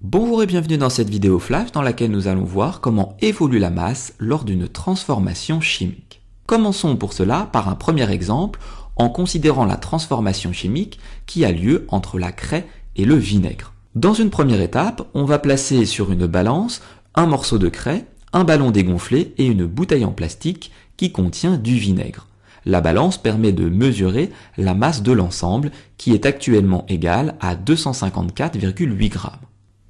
Bonjour et bienvenue dans cette vidéo flash dans laquelle nous allons voir comment évolue la masse lors d'une transformation chimique. Commençons pour cela par un premier exemple en considérant la transformation chimique qui a lieu entre la craie et le vinaigre. Dans une première étape, on va placer sur une balance un morceau de craie, un ballon dégonflé et une bouteille en plastique qui contient du vinaigre. La balance permet de mesurer la masse de l'ensemble qui est actuellement égale à 254,8 grammes.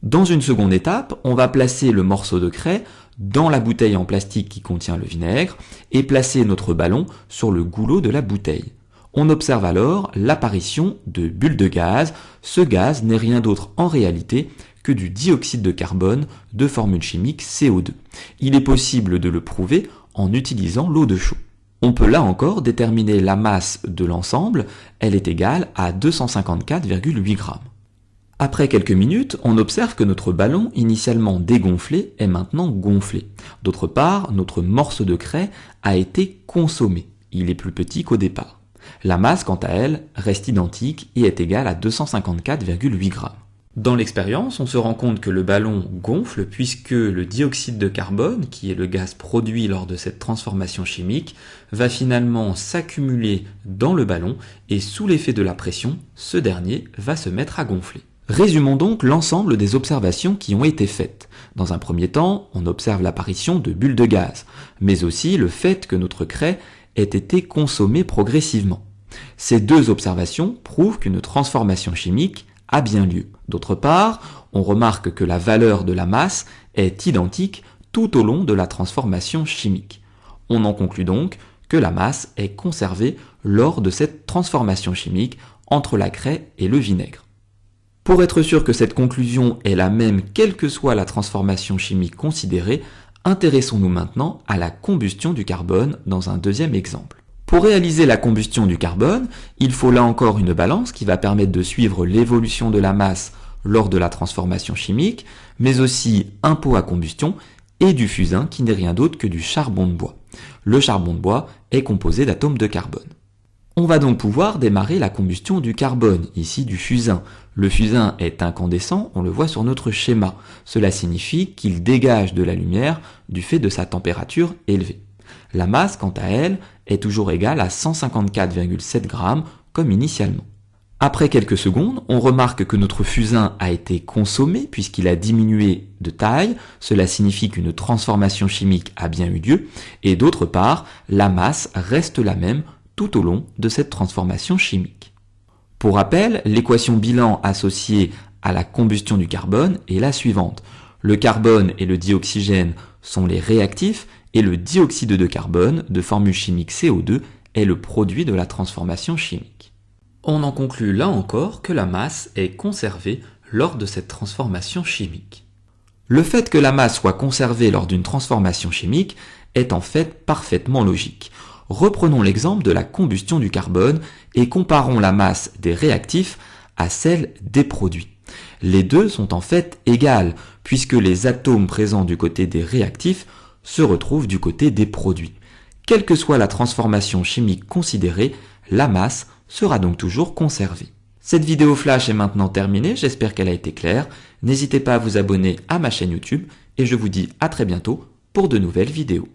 Dans une seconde étape, on va placer le morceau de craie dans la bouteille en plastique qui contient le vinaigre et placer notre ballon sur le goulot de la bouteille. On observe alors l'apparition de bulles de gaz. Ce gaz n'est rien d'autre en réalité que du dioxyde de carbone de formule chimique CO2. Il est possible de le prouver en utilisant l'eau de chaud. On peut là encore déterminer la masse de l'ensemble, elle est égale à 254,8 grammes. Après quelques minutes, on observe que notre ballon, initialement dégonflé, est maintenant gonflé. D'autre part, notre morceau de craie a été consommé. Il est plus petit qu'au départ. La masse, quant à elle, reste identique et est égale à 254,8 grammes. Dans l'expérience, on se rend compte que le ballon gonfle puisque le dioxyde de carbone, qui est le gaz produit lors de cette transformation chimique, va finalement s'accumuler dans le ballon et sous l'effet de la pression, ce dernier va se mettre à gonfler. Résumons donc l'ensemble des observations qui ont été faites. Dans un premier temps, on observe l'apparition de bulles de gaz, mais aussi le fait que notre craie ait été consommée progressivement. Ces deux observations prouvent qu'une transformation chimique a bien lieu. D'autre part, on remarque que la valeur de la masse est identique tout au long de la transformation chimique. On en conclut donc que la masse est conservée lors de cette transformation chimique entre la craie et le vinaigre. Pour être sûr que cette conclusion est la même quelle que soit la transformation chimique considérée, intéressons-nous maintenant à la combustion du carbone dans un deuxième exemple. Pour réaliser la combustion du carbone, il faut là encore une balance qui va permettre de suivre l'évolution de la masse lors de la transformation chimique, mais aussi un pot à combustion et du fusain qui n'est rien d'autre que du charbon de bois. Le charbon de bois est composé d'atomes de carbone. On va donc pouvoir démarrer la combustion du carbone, ici du fusain. Le fusain est incandescent, on le voit sur notre schéma. Cela signifie qu'il dégage de la lumière du fait de sa température élevée. La masse, quant à elle, est toujours égale à 154,7 grammes comme initialement. Après quelques secondes, on remarque que notre fusain a été consommé puisqu'il a diminué de taille. Cela signifie qu'une transformation chimique a bien eu lieu. Et d'autre part, la masse reste la même tout au long de cette transformation chimique. Pour rappel, l'équation bilan associée à la combustion du carbone est la suivante. Le carbone et le dioxygène sont les réactifs et le dioxyde de carbone de formule chimique CO2 est le produit de la transformation chimique. On en conclut là encore que la masse est conservée lors de cette transformation chimique. Le fait que la masse soit conservée lors d'une transformation chimique est en fait parfaitement logique. Reprenons l'exemple de la combustion du carbone et comparons la masse des réactifs à celle des produits. Les deux sont en fait égales puisque les atomes présents du côté des réactifs se retrouvent du côté des produits. Quelle que soit la transformation chimique considérée, la masse sera donc toujours conservée. Cette vidéo flash est maintenant terminée, j'espère qu'elle a été claire. N'hésitez pas à vous abonner à ma chaîne YouTube et je vous dis à très bientôt pour de nouvelles vidéos.